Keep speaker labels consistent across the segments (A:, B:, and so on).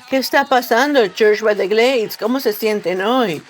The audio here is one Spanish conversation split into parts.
A: ¿Qué está pasando, Church by the Glades? ¿Cómo se sienten hoy?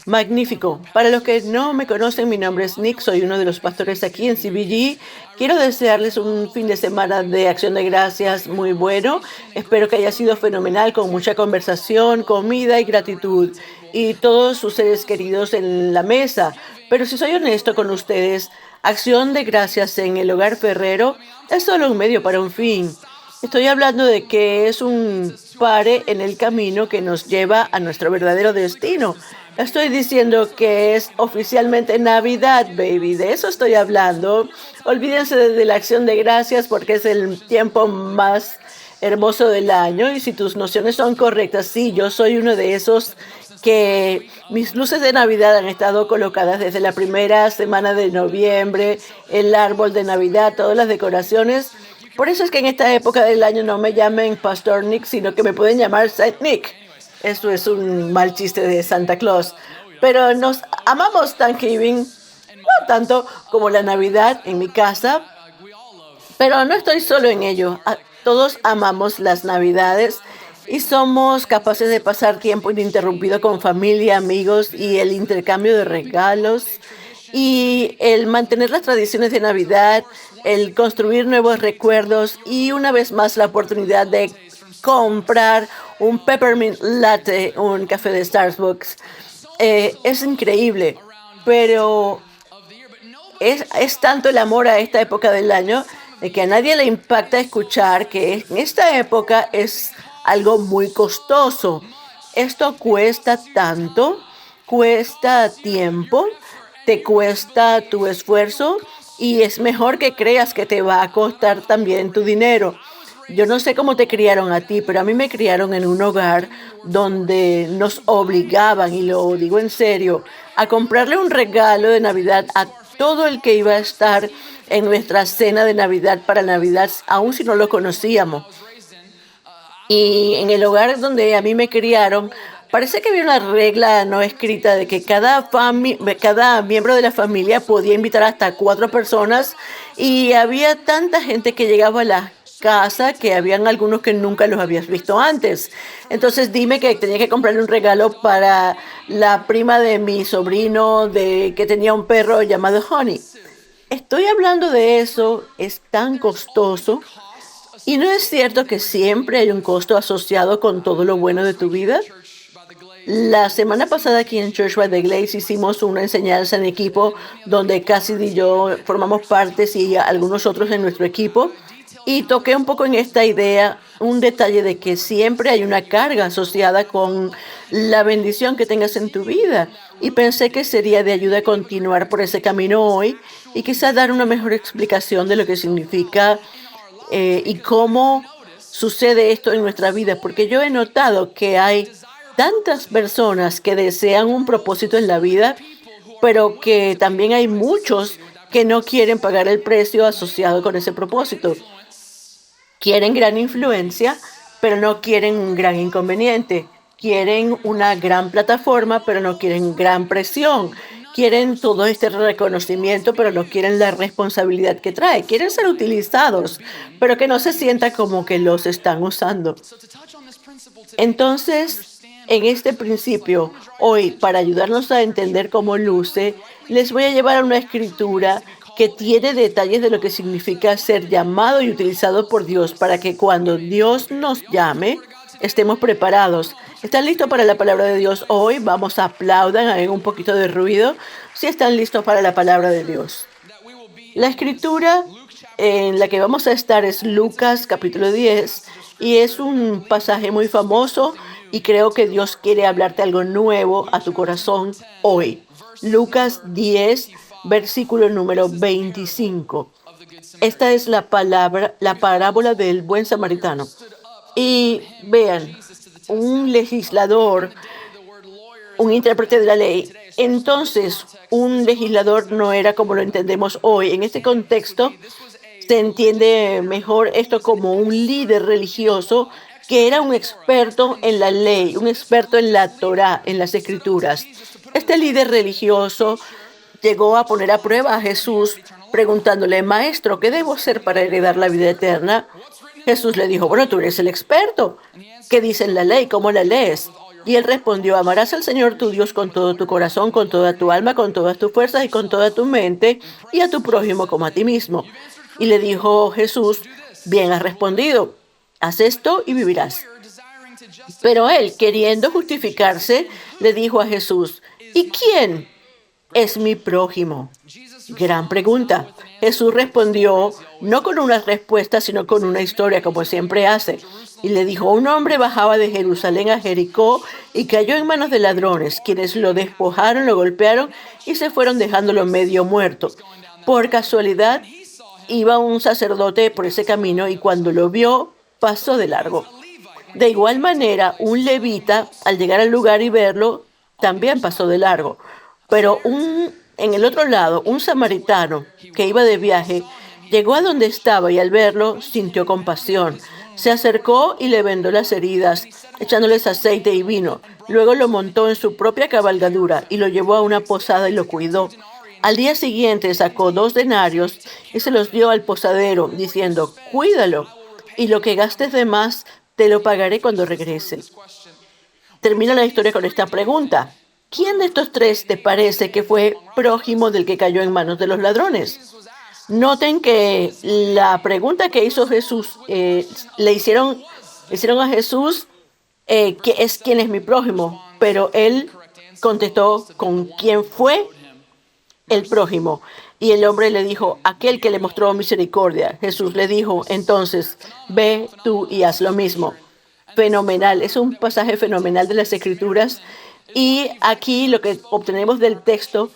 A: Magnífico. Para los que no me conocen, mi nombre es Nick, soy uno de los pastores aquí en CBG. Quiero desearles un fin de semana de acción de gracias muy bueno. Espero que haya sido fenomenal, con mucha conversación, comida y gratitud, y todos sus seres queridos en la mesa. Pero si soy honesto con ustedes, acción de gracias en el hogar Ferrero es solo un medio para un fin. Estoy hablando de que es un pare en el camino que nos lleva a nuestro verdadero destino. Estoy diciendo que es oficialmente Navidad, baby. De eso estoy hablando. Olvídense de la acción de gracias porque es el tiempo más hermoso del año. Y si tus nociones son correctas, sí, yo soy uno de esos que mis luces de Navidad han estado colocadas desde la primera semana de noviembre, el árbol de Navidad, todas las decoraciones. Por eso es que en esta época del año no me llamen Pastor Nick, sino que me pueden llamar Saint Nick. Eso es un mal chiste de Santa Claus. Pero nos amamos Thanksgiving, no tanto como la Navidad en mi casa, pero no estoy solo en ello. Todos amamos las Navidades y somos capaces de pasar tiempo ininterrumpido con familia, amigos y el intercambio de regalos y el mantener las tradiciones de Navidad, el construir nuevos recuerdos y una vez más la oportunidad de comprar un peppermint latte, un café de Starbucks. Es increíble, pero es tanto el amor a esta época del año de que a nadie le impacta escuchar que en esta época es algo muy costoso. Esto cuesta tanto, cuesta tiempo, te cuesta tu esfuerzo y es mejor que creas que te va a costar también tu dinero. Yo no sé cómo te criaron a ti, pero a mí me criaron en un hogar donde nos obligaban, y lo digo en serio, a comprarle un regalo de Navidad a todo el que iba a estar en nuestra cena de Navidad para Navidad, aun si no lo conocíamos. Y en el hogar donde a mí me criaron, parece que había una regla no escrita de que cada miembro de la familia podía invitar hasta 4 personas, y había tanta gente que llegaba a la casa que habían algunos que nunca los habías visto antes. Entonces dime que tenía que comprarle un regalo para la prima de mi sobrino que tenía un perro llamado Honey. Estoy hablando de eso, es tan costoso. ¿Y no es cierto que siempre hay un costo asociado con todo lo bueno de tu vida? La semana pasada aquí en Church by the Glades hicimos una enseñanza en equipo donde Cassidy y yo formamos partes y algunos otros en nuestro equipo. Y toqué un poco en esta idea, un detalle de que siempre hay una carga asociada con la bendición que tengas en tu vida. Y pensé que sería de ayuda continuar por ese camino hoy y quizás dar una mejor explicación de lo que significa y cómo sucede esto en nuestra vida, porque yo he notado que hay tantas personas que desean un propósito en la vida, pero que también hay muchos que no quieren pagar el precio asociado con ese propósito. Quieren gran influencia, pero no quieren un gran inconveniente. Quieren una gran plataforma, pero no quieren gran presión. Quieren todo este reconocimiento, pero no quieren la responsabilidad que trae. Quieren ser utilizados, pero que no se sienta como que los están usando. Entonces, en este principio, hoy, para ayudarnos a entender cómo luce, les voy a llevar a una escritura que tiene detalles de lo que significa ser llamado y utilizado por Dios para que cuando Dios nos llame, estemos preparados. ¿Están listos para la palabra de Dios hoy? Vamos, aplaudan, hagan un poquito de ruido si están listos para la palabra de Dios. La escritura en la que vamos a estar es Lucas capítulo 10 y es un pasaje muy famoso y creo que Dios quiere hablarte algo nuevo a tu corazón hoy. Lucas 10, versículo número 25. Esta es la palabra, la parábola del buen samaritano. Y vean, un legislador, un intérprete de la ley. Entonces, un legislador no era como lo entendemos hoy. En este contexto, se entiende mejor esto como un líder religioso que era un experto en la ley, un experto en la Torá, en las escrituras. Este líder religioso llegó a poner a prueba a Jesús preguntándole: Maestro, ¿qué debo hacer para heredar la vida eterna? Jesús le dijo, bueno, tú eres el experto. ¿Qué dice en la ley? ¿Cómo la lees? Y él respondió, amarás al Señor tu Dios con todo tu corazón, con toda tu alma, con todas tus fuerzas y con toda tu mente, y a tu prójimo como a ti mismo. Y le dijo Jesús, bien has respondido, haz esto y vivirás. Pero él, queriendo justificarse, le dijo a Jesús, ¿y quién es mi prójimo? Gran pregunta. Jesús respondió no con una respuesta, sino con una historia, como siempre hace. Y le dijo, un hombre bajaba de Jerusalén a Jericó y cayó en manos de ladrones, quienes lo despojaron, lo golpearon y se fueron dejándolo medio muerto. Por casualidad, iba un sacerdote por ese camino y cuando lo vio, pasó de largo. De igual manera, un levita, al llegar al lugar y verlo, también pasó de largo. Pero en el otro lado, un samaritano que iba de viaje, llegó a donde estaba y al verlo sintió compasión. Se acercó y le vendó las heridas, echándoles aceite y vino. Luego lo montó en su propia cabalgadura y lo llevó a una posada y lo cuidó. Al día siguiente sacó 2 denarios y se los dio al posadero, diciendo, cuídalo, y lo que gastes de más te lo pagaré cuando regrese. Termina la historia con esta pregunta. ¿Quién de estos tres te parece que fue prójimo del que cayó en manos de los ladrones? Noten que la pregunta que hizo Jesús, le hicieron a Jesús, ¿quién es mi prójimo? Pero él contestó con quién fue el prójimo. Y el hombre le dijo, aquel que le mostró misericordia. Jesús le dijo, entonces, ve tú y haz lo mismo. Fenomenal, es un pasaje fenomenal de las Escrituras. Y aquí lo que obtenemos del texto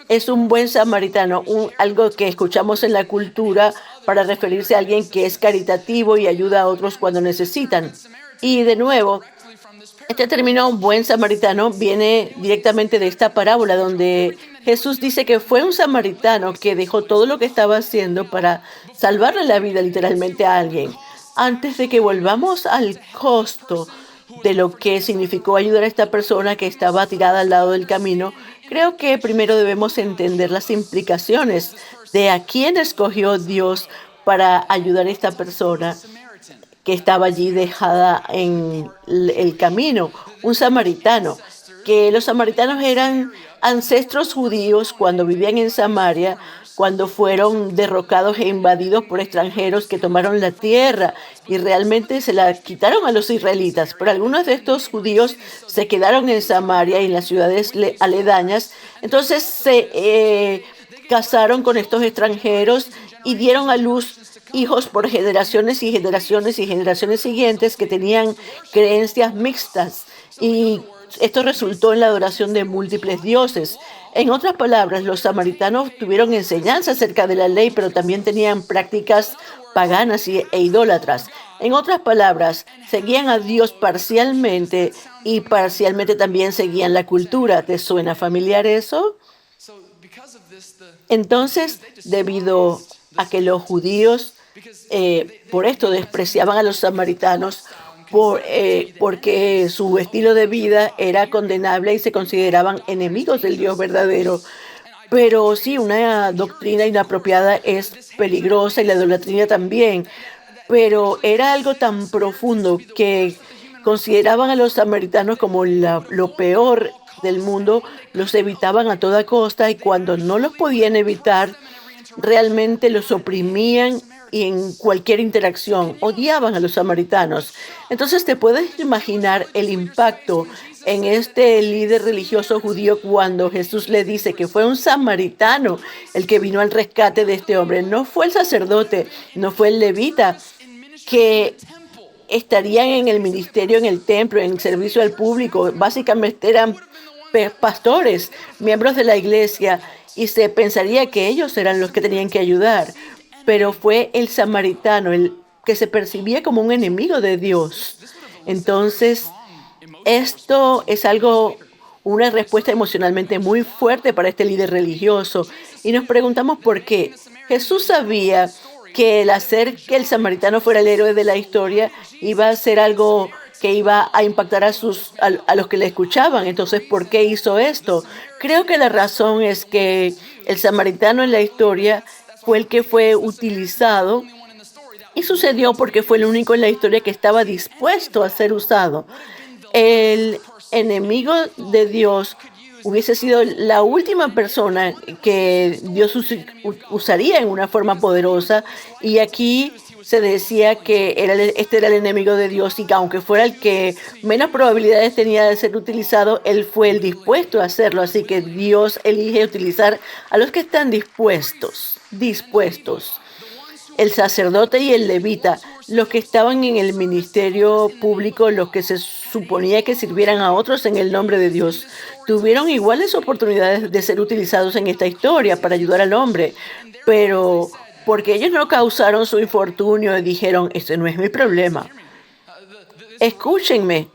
A: es un buen samaritano, algo que escuchamos en la cultura para referirse a alguien que es caritativo y ayuda a otros cuando necesitan. Y de nuevo, este término buen samaritano viene directamente de esta parábola donde Jesús dice que fue un samaritano que dejó todo lo que estaba haciendo para salvarle la vida literalmente a alguien. Antes de que volvamos al costo de lo que significó ayudar a esta persona que estaba tirada al lado del camino, creo que primero debemos entender las implicaciones de a quién escogió Dios para ayudar a esta persona que estaba allí dejada en el camino, un samaritano, que los samaritanos eran ancestros judíos cuando vivían en Samaria, cuando fueron derrocados e invadidos por extranjeros que tomaron la tierra y realmente se la quitaron a los israelitas. Pero algunos de estos judíos se quedaron en Samaria y en las ciudades aledañas. Entonces se casaron con estos extranjeros y dieron a luz hijos por generaciones y generaciones y generaciones siguientes que tenían creencias mixtas. Y esto resultó en la adoración de múltiples dioses. En otras palabras, los samaritanos tuvieron enseñanza acerca de la ley, pero también tenían prácticas paganas e idólatras. En otras palabras, seguían a Dios parcialmente y parcialmente también seguían la cultura. ¿Te suena familiar eso? Entonces, debido a que los judíos por esto despreciaban a los samaritanos, porque su estilo de vida era condenable y se consideraban enemigos del Dios verdadero. Pero sí, una doctrina inapropiada es peligrosa y la idolatría también. Pero era algo tan profundo que consideraban a los samaritanos como lo peor del mundo, los evitaban a toda costa y cuando no los podían evitar, realmente los oprimían y en cualquier interacción odiaban a los samaritanos. Entonces te puedes imaginar el impacto en este líder religioso judío cuando Jesús le dice que fue un samaritano el que vino al rescate de este hombre. No fue el sacerdote, no fue el levita que estarían en el ministerio, en el templo, en el servicio al público. Básicamente eran pastores, miembros de la iglesia, y se pensaría que ellos eran los que tenían que ayudar. Pero fue el samaritano el que se percibía como un enemigo de Dios. Entonces, esto es una respuesta emocionalmente muy fuerte para este líder religioso. Y nos preguntamos por qué. Jesús sabía que el hacer que el samaritano fuera el héroe de la historia iba a ser algo que iba a impactar a los que le escuchaban. Entonces, ¿por qué hizo esto? Creo que la razón es que el samaritano en la historia fue el que fue utilizado Y sucedió porque fue el único en la historia que estaba dispuesto a ser usado. El enemigo de Dios hubiese sido la última persona que Dios usaría en una forma poderosa. Y aquí se decía que este era el enemigo de Dios y que aunque fuera el que menos probabilidades tenía de ser utilizado, él fue el dispuesto a hacerlo. Así que Dios elige utilizar a los que están dispuestos. El sacerdote y el levita, los que estaban en el ministerio público, los que se suponía que sirvieran a otros en el nombre de Dios, tuvieron iguales oportunidades de ser utilizados en esta historia para ayudar al hombre, pero porque ellos no causaron su infortunio y dijeron, este no es mi problema. Escúchenme,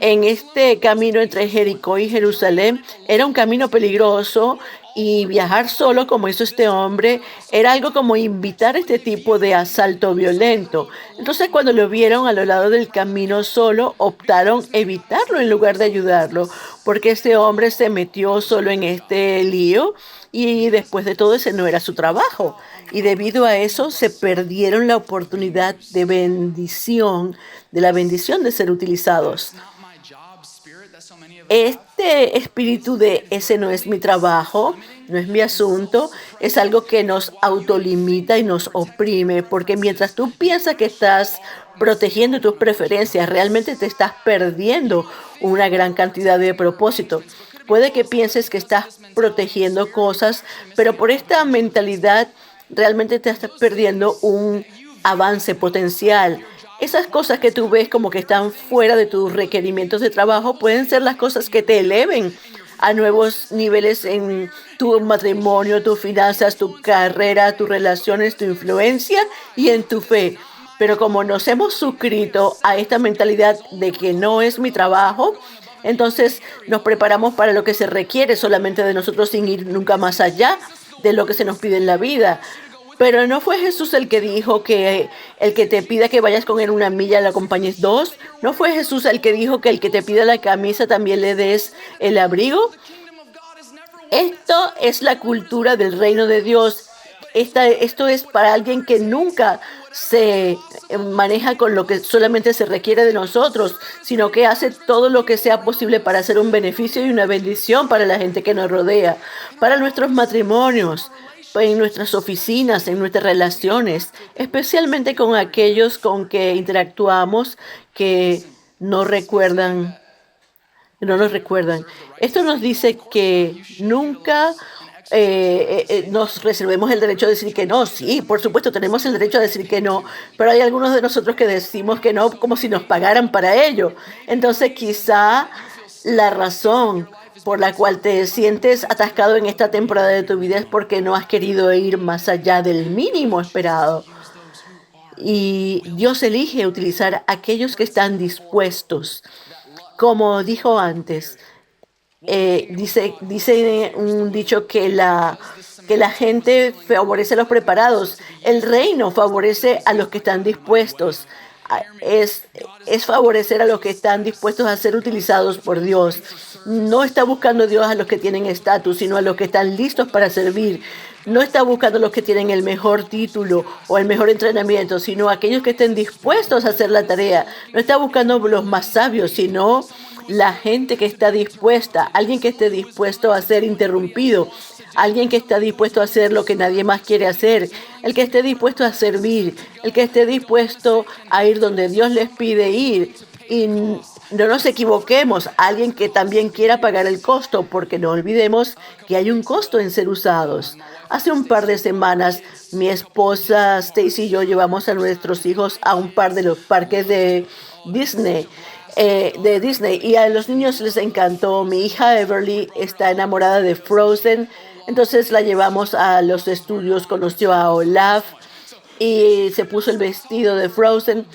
A: en este camino entre Jericó y Jerusalén era un camino peligroso y viajar solo como hizo este hombre era algo como invitar este tipo de asalto violento. Entonces cuando lo vieron a lo largo del camino solo, optaron evitarlo en lugar de ayudarlo, porque este hombre se metió solo en este lío y después de todo ese no era su trabajo. Y debido a eso se perdieron la oportunidad de la bendición de ser utilizados. Este espíritu de ese no es mi trabajo, no es mi asunto, es algo que nos autolimita y nos oprime, porque mientras tú piensas que estás protegiendo tus preferencias, realmente te estás perdiendo una gran cantidad de propósito. Puede que pienses que estás protegiendo cosas, pero por esta mentalidad realmente te estás perdiendo un avance potencial. Esas cosas que tú ves como que están fuera de tus requerimientos de trabajo pueden ser las cosas que te eleven a nuevos niveles en tu matrimonio, tus finanzas, tu carrera, tus relaciones, tu influencia y en tu fe. Pero como nos hemos suscrito a esta mentalidad de que no es mi trabajo, entonces nos preparamos para lo que se requiere solamente de nosotros sin ir nunca más allá de lo que se nos pide en la vida. Pero no fue Jesús el que dijo que el que te pida que vayas con él una milla le acompañes dos. No fue Jesús el que dijo que el que te pida la camisa también le des el abrigo. Esto es la cultura del reino de Dios. Esto es para alguien que nunca se maneja con lo que solamente se requiere de nosotros, sino que hace todo lo que sea posible para hacer un beneficio y una bendición para la gente que nos rodea, para nuestros matrimonios, en nuestras oficinas, en nuestras relaciones, especialmente con aquellos con que interactuamos que no recuerdan, no nos recuerdan. Esto nos dice que nunca nos reservemos el derecho de decir que no. Sí, por supuesto, tenemos el derecho a decir que no, pero hay algunos de nosotros que decimos que no como si nos pagaran para ello. Entonces, quizá la razón por la cual te sientes atascado en esta temporada de tu vida es porque no has querido ir más allá del mínimo esperado. Y Dios elige utilizar a aquellos que están dispuestos. Como dijo antes, dice un dicho que la gente favorece a los preparados. El reino favorece a los que están dispuestos. Es favorecer a los que están dispuestos a ser utilizados por Dios. No está buscando Dios a los que tienen estatus, sino a los que están listos para servir. No está buscando a los que tienen el mejor título o el mejor entrenamiento, sino a aquellos que estén dispuestos a hacer la tarea. No está buscando los más sabios, sino la gente que está dispuesta, alguien que esté dispuesto a ser interrumpido, alguien que está dispuesto a hacer lo que nadie más quiere hacer, el que esté dispuesto a servir, el que esté dispuesto a ir donde Dios les pide ir. Y no nos equivoquemos, alguien que también quiera pagar el costo, porque no olvidemos que hay un costo en ser usados. Hace un par de semanas, mi esposa Stacy y yo llevamos a nuestros hijos a un par de los parques de Disney. Y a los niños les encantó. Mi hija Everly está enamorada de Frozen, entonces la llevamos a los estudios, conoció a Olaf y se puso el vestido de Frozen.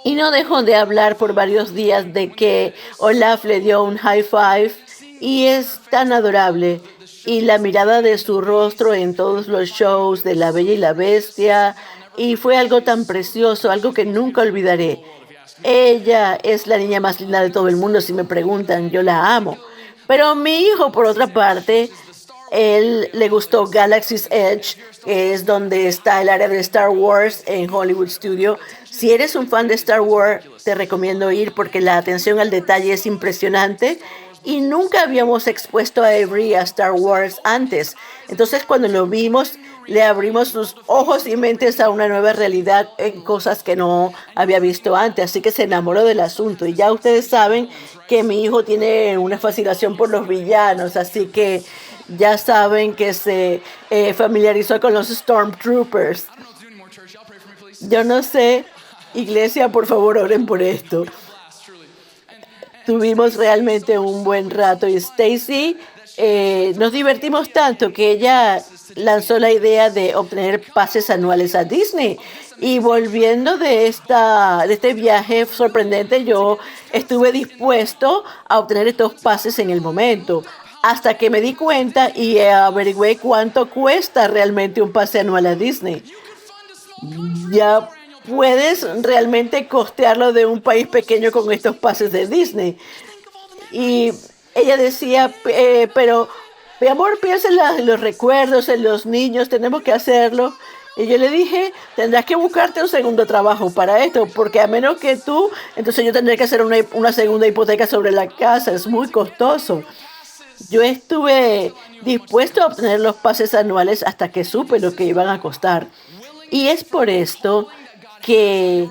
A: Y no dejó de hablar por varios días de que Olaf le dio un high five y es tan adorable. Y la mirada de su rostro en todos los shows de La Bella y la Bestia. Y fue algo tan precioso, algo que nunca olvidaré. Ella es la niña más linda de todo el mundo, si me preguntan, yo la amo. Pero mi hijo, por otra parte, Él le gustó Galaxy's Edge, que es donde está el área de Star Wars en Hollywood Studio. Si eres un fan de Star Wars, te recomiendo ir porque la atención al detalle es impresionante y nunca habíamos expuesto a Avery a Star Wars antes. Entonces, cuando lo vimos, le abrimos sus ojos y mentes a una nueva realidad en cosas que no había visto antes. Así que se enamoró del asunto. Y ya ustedes saben que mi hijo tiene una fascinación por los villanos, así que ya saben que se familiarizó con los Stormtroopers. Yo no sé, iglesia, por favor, oren por esto. Tuvimos realmente un buen rato y Stacy, nos divertimos tanto que ella lanzó la idea de obtener pases anuales a Disney. Y volviendo de este viaje sorprendente, yo estuve dispuesto a obtener estos pases en el momento, hasta que me di cuenta y averigüé cuánto cuesta realmente un pase anual a Disney. Ya puedes realmente costearlo de un país pequeño con estos pases de Disney. Y ella decía, pero mi amor, piensa en los recuerdos, en los niños, tenemos que hacerlo. Y yo le dije, tendrás que buscarte un segundo trabajo para esto, porque a menos que tú, entonces yo tendré que hacer una segunda hipoteca sobre la casa, es muy costoso. Yo estuve dispuesto a obtener los pases anuales hasta que supe lo que iban a costar. Y es por esto que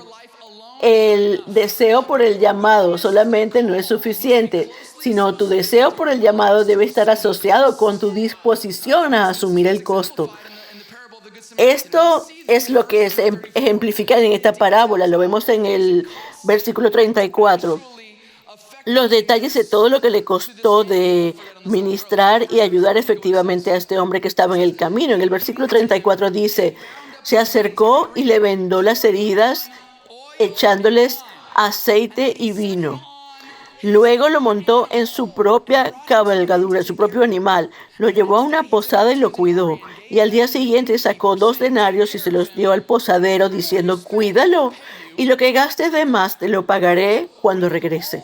A: el deseo por el llamado solamente no es suficiente, sino tu deseo por el llamado debe estar asociado con tu disposición a asumir el costo. Esto es lo que se ejemplifica en esta parábola. Lo vemos en el versículo 34. Los detalles de todo lo que le costó de ministrar y ayudar efectivamente a este hombre que estaba en el camino. En el versículo 34 dice, se acercó y le vendó las heridas echándoles aceite y vino. Luego lo montó en su propia cabalgadura, en su propio animal. Lo llevó a una posada y lo cuidó. Y al día siguiente sacó 2 denarios y se los dio al posadero diciendo, cuídalo. Y lo que gastes de más te lo pagaré cuando regrese.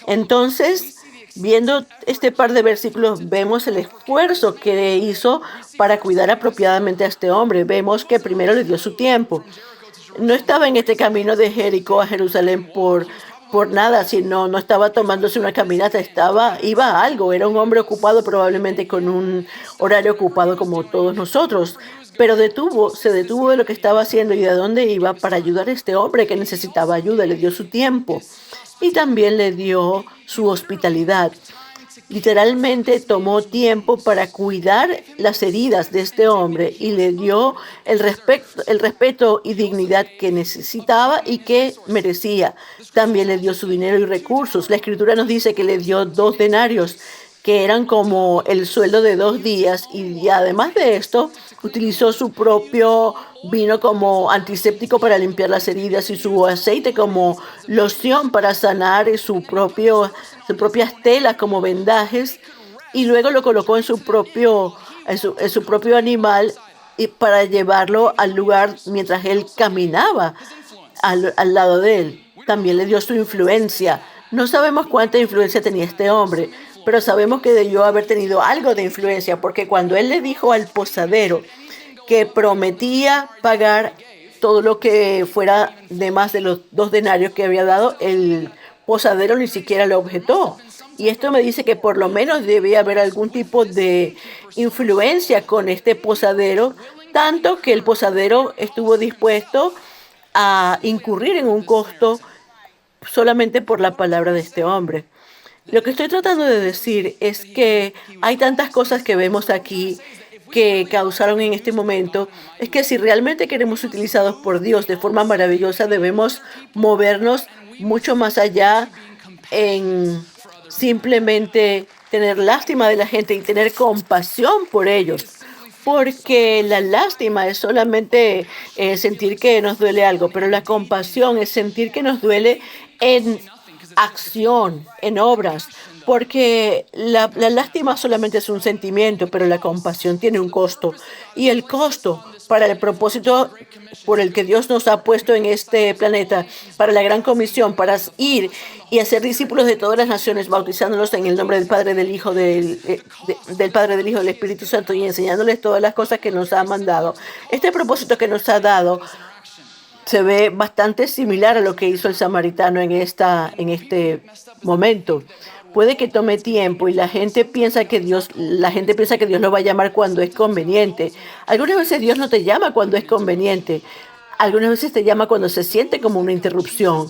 A: Entonces, viendo este par de versículos, vemos el esfuerzo que hizo para cuidar apropiadamente a este hombre. Vemos que primero le dio su tiempo. No estaba en este camino de Jericó a Jerusalén por nada, sino no estaba tomándose una caminata, iba a algo. Era un hombre ocupado, probablemente con un horario ocupado como todos nosotros. Pero se detuvo de lo que estaba haciendo y de dónde iba para ayudar a este hombre que necesitaba ayuda. Le dio su tiempo y también le dio su hospitalidad. Literalmente tomó tiempo para cuidar las heridas de este hombre y le dio el respeto y dignidad que necesitaba y que merecía. También le dio su dinero y recursos. La escritura nos dice que le dio 2 denarios, que eran como el sueldo de 2 días, y además de esto, utilizó su propio vino como antiséptico para limpiar las heridas y su aceite como loción para sanar y sus propias telas como vendajes, y luego lo colocó en su propio animal y para llevarlo al lugar mientras él caminaba al lado de él. También le dio su influencia. No sabemos cuánta influencia tenía este hombre, pero sabemos que debió haber tenido algo de influencia, porque cuando él le dijo al posadero que prometía pagar todo lo que fuera de más de los 2 denarios que había dado, el posadero ni siquiera lo objetó. Y esto me dice que por lo menos debía haber algún tipo de influencia con este posadero, tanto que el posadero estuvo dispuesto a incurrir en un costo solamente por la palabra de este hombre. Lo que estoy tratando de decir es que hay tantas cosas que vemos aquí que causaron en este momento, es que si realmente queremos ser utilizados por Dios de forma maravillosa, debemos movernos mucho más allá en simplemente tener lástima de la gente y tener compasión por ellos. Porque la lástima es solamente sentir que nos duele algo, pero la compasión es sentir que nos duele en acción, en obras, porque la lástima solamente es un sentimiento, pero la compasión tiene un costo. Y el costo para el propósito por el que Dios nos ha puesto en este planeta, para la gran comisión, para ir y hacer discípulos de todas las naciones, bautizándolos en el nombre del Padre, del Hijo, del Padre, del Hijo, del Espíritu Santo y enseñándoles todas las cosas que nos ha mandado. Este propósito que nos ha dado se ve bastante similar a lo que hizo el samaritano en este momento. Puede que tome tiempo y la gente piensa que Dios lo va a llamar cuando es conveniente. Algunas veces Dios no te llama cuando es conveniente. Algunas veces te llama cuando se siente como una interrupción.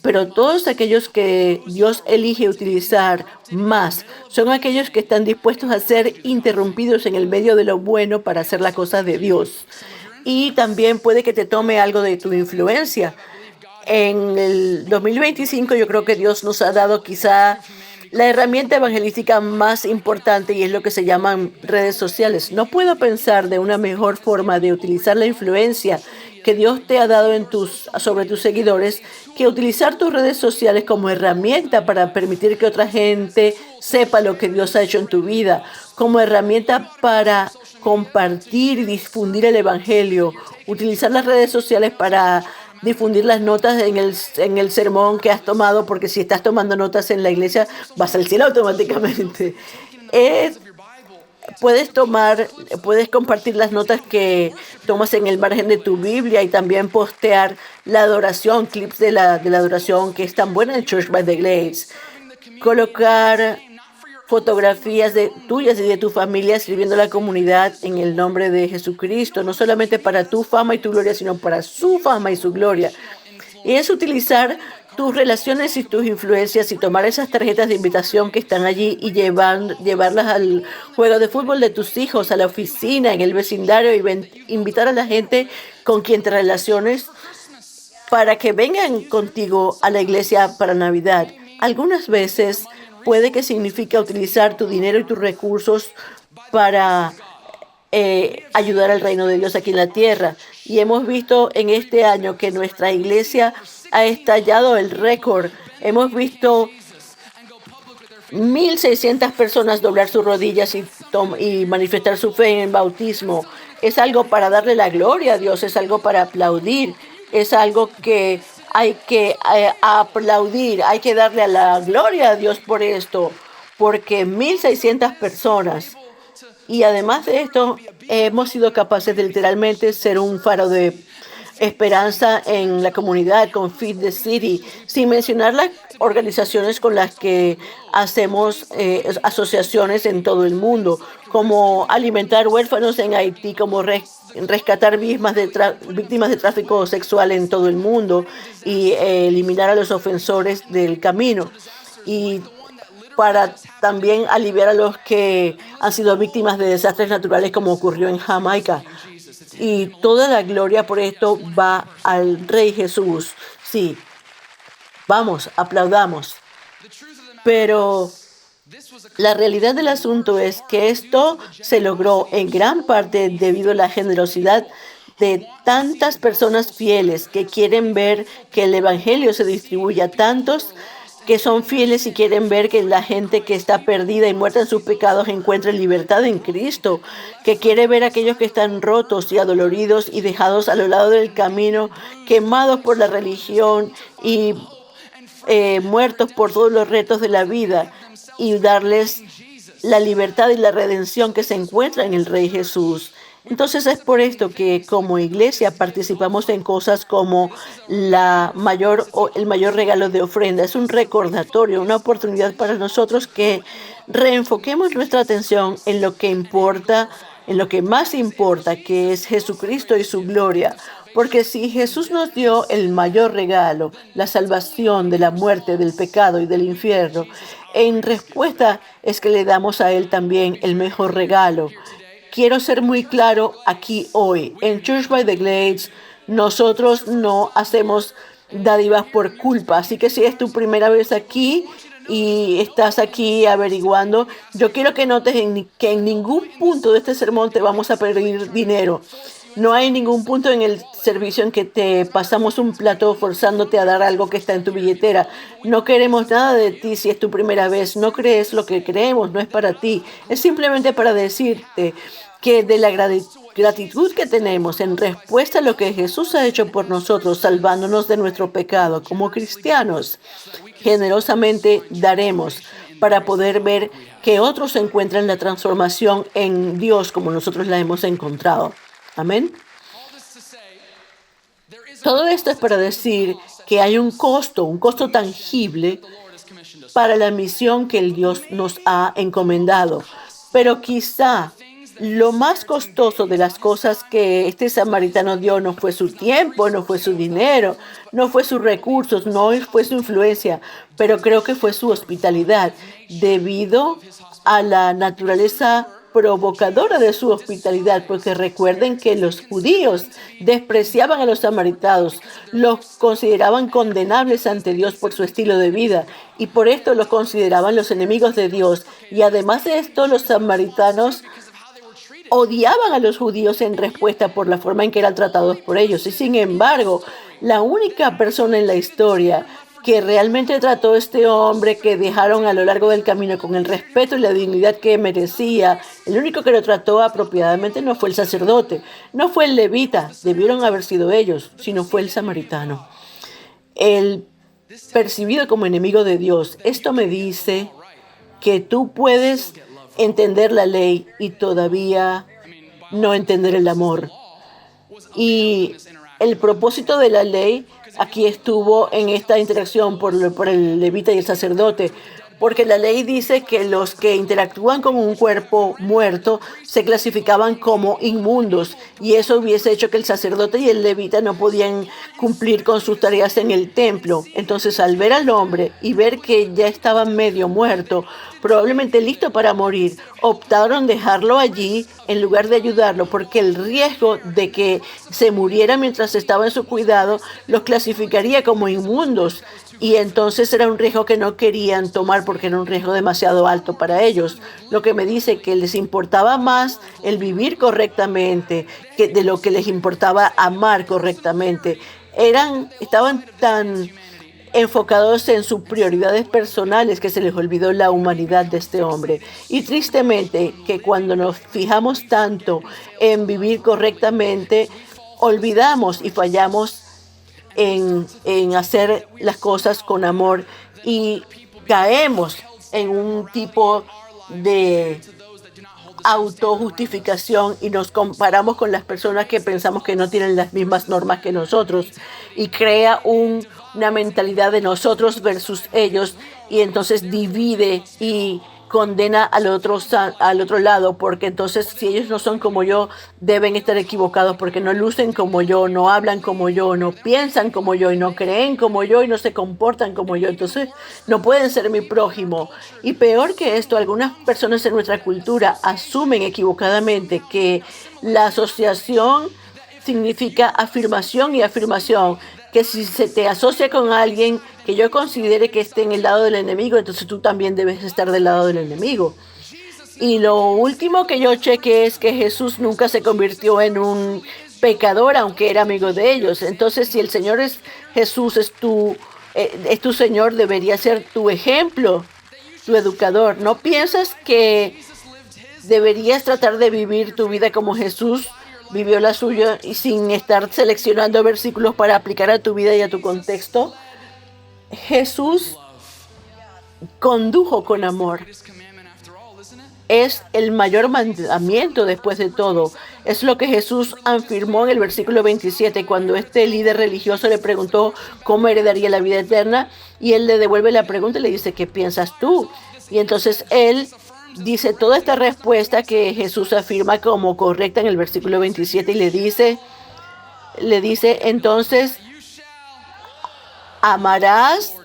A: Pero todos aquellos que Dios elige utilizar más son aquellos que están dispuestos a ser interrumpidos en el medio de lo bueno para hacer la cosa de Dios. Y también puede que te tome algo de tu influencia. En el 2025 yo creo que Dios nos ha dado quizá la herramienta evangelística más importante y es lo que se llaman redes sociales. No puedo pensar de una mejor forma de utilizar la influencia que Dios te ha dado sobre tus seguidores que utilizar tus redes sociales como herramienta para permitir que otra gente sepa lo que Dios ha hecho en tu vida, como herramienta para compartir y difundir el evangelio, utilizar las redes sociales para difundir las notas en el sermón que has tomado, porque si estás tomando notas en la iglesia, vas al cielo automáticamente. Eh, puedes compartir las notas que tomas en el margen de tu Biblia y también postear la adoración, clips de la adoración que es tan buena en Church by the Glades. Colocar fotografías tuyas y de tu familia sirviendo a la comunidad en el nombre de Jesucristo, no solamente para tu fama y tu gloria, sino para su fama y su gloria. Y es utilizar tus relaciones y tus influencias y tomar esas tarjetas de invitación que están allí y llevarlas al juego de fútbol de tus hijos, a la oficina, en el vecindario y invitar a la gente con quien te relaciones para que vengan contigo a la iglesia para Navidad. Algunas veces puede que signifique utilizar tu dinero y tus recursos para ayudar al reino de Dios aquí en la tierra. Y hemos visto en este año que nuestra iglesia ha estallado el récord. Hemos visto 1,600 personas doblar sus rodillas y manifestar su fe en el bautismo. Es algo para darle la gloria a Dios, es algo para aplaudir, es algo que hay que aplaudir, hay que darle a la gloria a Dios por esto, porque 1,600 personas. Y además de esto, hemos sido capaces de literalmente ser un faro de esperanza en la comunidad con Feed the City, sin mencionar las organizaciones con las que hacemos asociaciones en todo el mundo, como alimentar huérfanos en Haití, como rescatar víctimas de tráfico sexual en todo el mundo y eliminar a los ofensores del camino. Y para también aliviar a los que han sido víctimas de desastres naturales como ocurrió en Jamaica. Y toda la gloria por esto va al Rey Jesús. Sí, vamos, aplaudamos. Pero la realidad del asunto es que esto se logró en gran parte debido a la generosidad de tantas personas fieles que quieren ver que el evangelio se distribuya a tantos que son fieles y quieren ver que la gente que está perdida y muerta en sus pecados encuentre libertad en Cristo, que quiere ver a aquellos que están rotos y adoloridos y dejados a lo lado del camino, quemados por la religión y muertos por todos los retos de la vida, y darles la libertad y la redención que se encuentra en el Rey Jesús. Entonces es por esto que como iglesia participamos en cosas como el mayor regalo de ofrenda. Es un recordatorio, una oportunidad para nosotros que reenfoquemos nuestra atención en lo que importa, en lo que más importa, que es Jesucristo y su gloria. Porque si Jesús nos dio el mayor regalo, la salvación de la muerte, del pecado y del infierno, en respuesta es que le damos a Él también el mejor regalo. Quiero ser muy claro aquí hoy. En Church by the Glades, nosotros no hacemos dádivas por culpa. Así que si es tu primera vez aquí y estás aquí averiguando, yo quiero que notes que en ningún punto de este sermón te vamos a pedir dinero. No hay ningún punto en el servicio en que te pasamos un plato forzándote a dar algo que está en tu billetera. No queremos nada de ti si es tu primera vez. No crees lo que creemos, no es para ti. Es simplemente para decirte que gratitud que tenemos en respuesta a lo que Jesús ha hecho por nosotros, salvándonos de nuestro pecado como cristianos, generosamente daremos para poder ver que otros encuentran la transformación en Dios como nosotros la hemos encontrado. Amén. Todo esto es para decir que hay un costo tangible para la misión que el Dios nos ha encomendado. Pero quizá lo más costoso de las cosas que este samaritano dio no fue su tiempo, no fue su dinero, no fue sus recursos, no fue su influencia, pero creo que fue su hospitalidad, debido a la naturaleza provocadora de su hospitalidad, porque recuerden que los judíos despreciaban a los samaritanos, los consideraban condenables ante Dios por su estilo de vida y por esto los consideraban los enemigos de Dios. Y además de esto, los samaritanos odiaban a los judíos en respuesta por la forma en que eran tratados por ellos. Y sin embargo, la única persona en la historia que realmente trató a este hombre que dejaron a lo largo del camino con el respeto y la dignidad que merecía, el único que lo trató apropiadamente no fue el sacerdote, no fue el levita, debieron haber sido ellos, sino fue el samaritano, el percibido como enemigo de Dios. Esto me dice que tú puedes entender la ley y todavía no entender el amor. Y el propósito de la ley aquí estuvo en esta interacción por el levita y el sacerdote, porque la ley dice que los que interactúan con un cuerpo muerto se clasificaban como inmundos y eso hubiese hecho que el sacerdote y el levita no podían cumplir con sus tareas en el templo. Entonces, al ver al hombre y ver que ya estaba medio muerto, probablemente listo para morir, optaron dejarlo allí en lugar de ayudarlo, porque el riesgo de que se muriera mientras estaba en su cuidado los clasificaría como inmundos. Y entonces era un riesgo que no querían tomar porque era un riesgo demasiado alto para ellos. Lo que me dice que les importaba más el vivir correctamente que de lo que les importaba amar correctamente. Estaban tan enfocados en sus prioridades personales que se les olvidó la humanidad de este hombre. Y tristemente que cuando nos fijamos tanto en vivir correctamente, olvidamos y fallamos en hacer las cosas con amor y caemos en un tipo de autojustificación y nos comparamos con las personas que pensamos que no tienen las mismas normas que nosotros y crea una mentalidad de nosotros versus ellos y entonces divide y condena al otro lado, porque entonces si ellos no son como yo, deben estar equivocados porque no lucen como yo, no hablan como yo, no piensan como yo y no creen como yo y no se comportan como yo, entonces no pueden ser mi prójimo. Y peor que esto, algunas personas en nuestra cultura asumen equivocadamente que la asociación significa afirmación y afirmación, que si se te asocia con alguien que yo considere que esté en el lado del enemigo, entonces tú también debes estar del lado del enemigo. Y lo último que yo chequé es que Jesús nunca se convirtió en un pecador, aunque era amigo de ellos. Entonces, si el Señor Jesús es tu Señor, debería ser tu ejemplo, tu educador. ¿No piensas que deberías tratar de vivir tu vida como Jesús vivió la suya y sin estar seleccionando versículos para aplicar a tu vida y a tu contexto? Jesús condujo con amor. Es el mayor mandamiento después de todo. Es lo que Jesús afirmó en el versículo 27 cuando este líder religioso le preguntó cómo heredaría la vida eterna y él le devuelve la pregunta y le dice, ¿qué piensas tú? Y entonces él dice toda esta respuesta que Jesús afirma como correcta en el versículo 27 y le dice, entonces amarás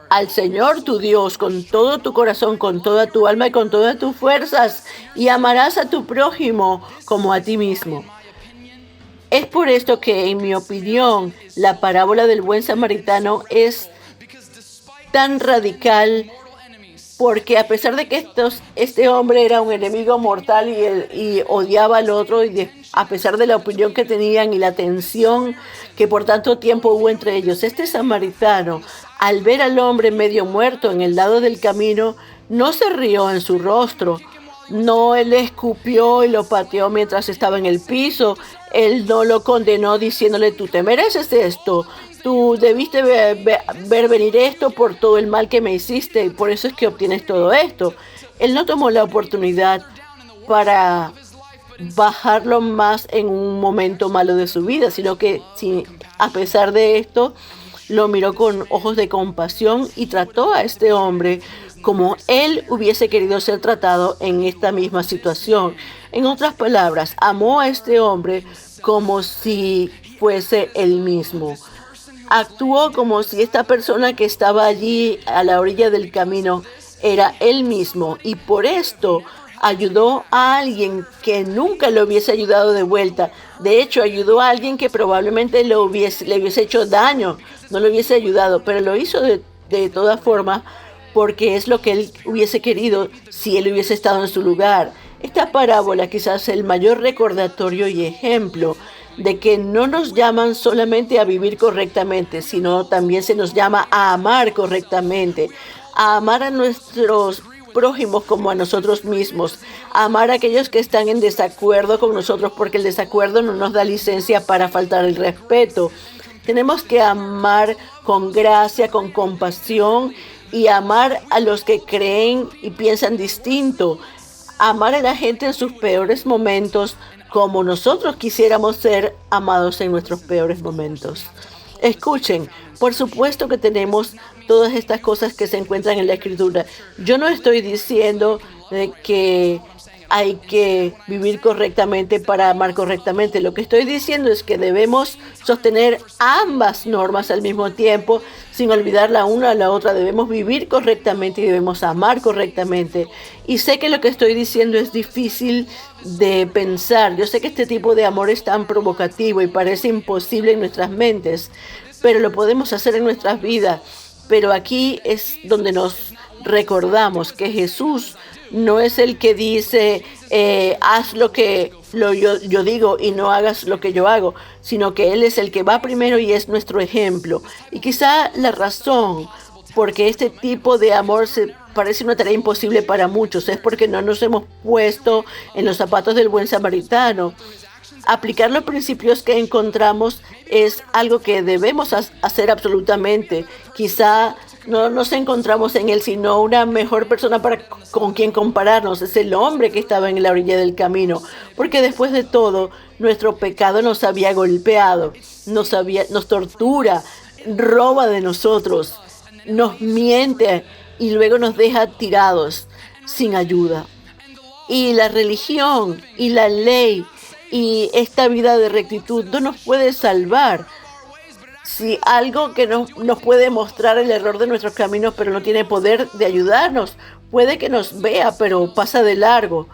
A: al Señor tu Dios con todo tu corazón, con toda tu alma y con todas tus fuerzas, y amarás a tu prójimo como a ti mismo. Es por esto que, en mi opinión, la parábola del buen samaritano es tan radical, porque a pesar de que este hombre era un enemigo mortal y odiaba al otro, a pesar de la opinión que tenían y la tensión que por tanto tiempo hubo entre ellos, este samaritano, al ver al hombre medio muerto en el lado del camino, no se rió en su rostro, No, él le escupió y lo pateó mientras estaba en el piso. Él no lo condenó diciéndole, tú te mereces esto. Tú debiste ver venir esto por todo el mal que me hiciste y por eso es que obtienes todo esto. Él no tomó la oportunidad para bajarlo más en un momento malo de su vida, sino que a pesar de esto, lo miró con ojos de compasión y trató a este hombre como él hubiese querido ser tratado en esta misma situación. En otras palabras, amó a este hombre como si fuese él mismo. Actuó como si esta persona que estaba allí a la orilla del camino era él mismo y por esto ayudó a alguien que nunca le hubiese ayudado de vuelta. De hecho, ayudó a alguien que probablemente le hubiese hecho daño, no le hubiese ayudado, pero lo hizo de todas formas porque es lo que él hubiese querido si él hubiese estado en su lugar. Esta parábola quizás es el mayor recordatorio y ejemplo de que no nos llaman solamente a vivir correctamente, sino también se nos llama a amar correctamente, a amar a nuestros prójimos como a nosotros mismos, a amar a aquellos que están en desacuerdo con nosotros, porque el desacuerdo no nos da licencia para faltar el respeto. Tenemos que amar con gracia, con compasión y amar a los que creen y piensan distinto. Amar a la gente en sus peores momentos como nosotros quisiéramos ser amados en nuestros peores momentos. Escuchen, por supuesto que tenemos todas estas cosas que se encuentran en la escritura. Yo no estoy diciendo de que hay que vivir correctamente para amar correctamente. Lo que estoy diciendo es que debemos sostener ambas normas al mismo tiempo, sin olvidar la una a la otra. Debemos vivir correctamente y debemos amar correctamente. Y sé que lo que estoy diciendo es difícil de pensar. Yo sé que este tipo de amor es tan provocativo y parece imposible en nuestras mentes, pero lo podemos hacer en nuestras vidas. Pero aquí es donde nos recordamos que Jesús no es el que dice, haz lo que yo digo y no hagas lo que yo hago, sino que Él es el que va primero y es nuestro ejemplo. Y quizá la razón porque este tipo de amor se parece una tarea imposible para muchos es porque no nos hemos puesto en los zapatos del buen samaritano. Aplicar los principios que encontramos es algo que debemos hacer absolutamente. Quizá no nos encontramos en él, sino una mejor persona con quien compararnos. Es el hombre que estaba en la orilla del camino. Porque después de todo, nuestro pecado nos había golpeado, nos tortura, roba de nosotros, nos miente y luego nos deja tirados sin ayuda. Y la religión y la ley y esta vida de rectitud no nos puede salvar. Si algo que nos puede mostrar el error de nuestros caminos, pero no tiene poder de ayudarnos, puede que nos vea, pero pasa de largo,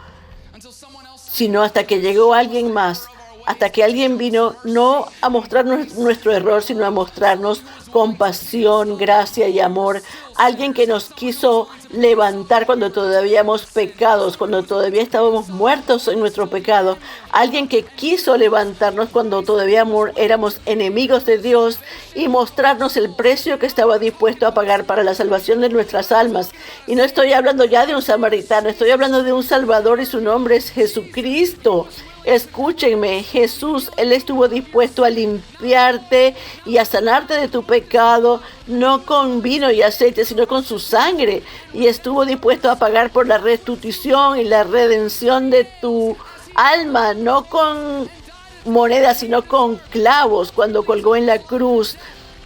A: sino hasta que llegó alguien más, hasta que alguien vino no a mostrarnos nuestro error, sino a mostrarnos compasión, gracia y amor. Alguien que nos quiso levantar cuando todavía éramos pecados, cuando todavía estábamos muertos en nuestro pecado. Alguien que quiso levantarnos cuando todavía éramos enemigos de Dios y mostrarnos el precio que estaba dispuesto a pagar para la salvación de nuestras almas. Y no estoy hablando ya de un samaritano, estoy hablando de un Salvador y su nombre es Jesucristo. Escúchenme, Jesús, Él estuvo dispuesto a limpiarte y a sanarte de tu pecado, no con vino y aceite, sino con su sangre. Y estuvo dispuesto a pagar por la restitución y la redención de tu alma, no con monedas, sino con clavos cuando colgó en la cruz.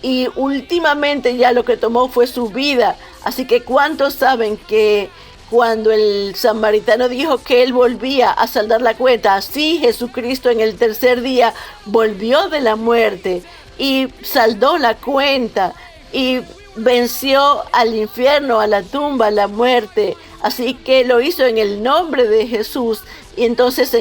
A: Y últimamente ya lo que tomó fue su vida. Así que ¿cuántos saben que cuando el samaritano dijo que él volvía a saldar la cuenta, así Jesucristo en el tercer día volvió de la muerte y saldó la cuenta y venció al infierno, a la tumba, a la muerte? Así que lo hizo en el nombre de Jesús. Y entonces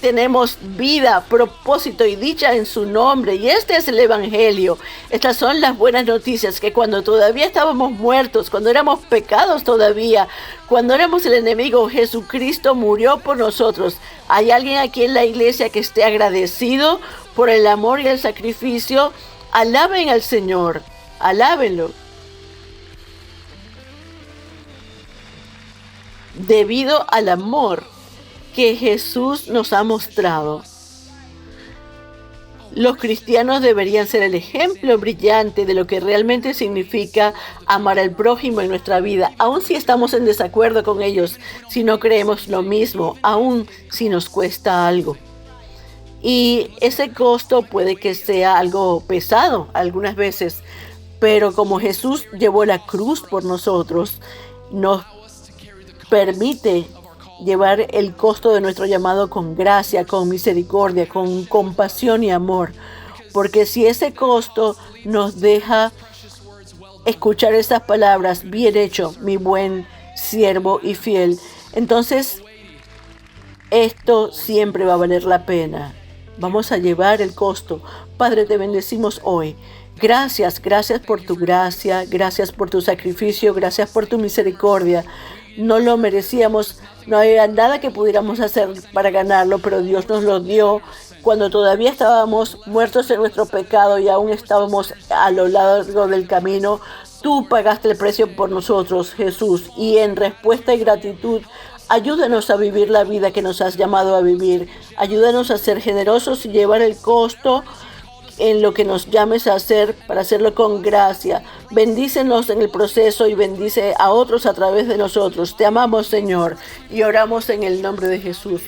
A: tenemos vida, propósito y dicha en su nombre. Y este es el Evangelio. Estas son las buenas noticias, que cuando todavía estábamos muertos, cuando éramos pecados todavía, cuando éramos el enemigo, Jesucristo murió por nosotros. ¿Hay alguien aquí en la iglesia que esté agradecido por el amor y el sacrificio? Alaben al Señor, alábenlo. Debido al amor que Jesús nos ha mostrado. Los cristianos deberían ser el ejemplo brillante de lo que realmente significa amar al prójimo en nuestra vida, aun si estamos en desacuerdo con ellos, si no creemos lo mismo, aun si nos cuesta algo. Y ese costo puede que sea algo pesado algunas veces, pero como Jesús llevó la cruz por nosotros, nos permite llevar el costo de nuestro llamado con gracia, con misericordia, con compasión y amor. Porque si ese costo nos deja escuchar esas palabras, bien hecho, mi buen siervo y fiel, entonces esto siempre va a valer la pena. Vamos a llevar el costo. Padre, te bendecimos hoy. Gracias por tu gracia, gracias por tu sacrificio, gracias por tu misericordia. No lo merecíamos, no había nada que pudiéramos hacer para ganarlo, pero Dios nos lo dio cuando todavía estábamos muertos en nuestro pecado y aún estábamos a lo largo del camino. Tú pagaste el precio por nosotros, Jesús, y en respuesta y gratitud, ayúdanos a vivir la vida que nos has llamado a vivir. Ayúdanos a ser generosos y llevar el costo en lo que nos llames a hacer, para hacerlo con gracia. Bendícenos en el proceso y bendice a otros a través de nosotros. Te amamos, Señor, y oramos en el nombre de Jesús.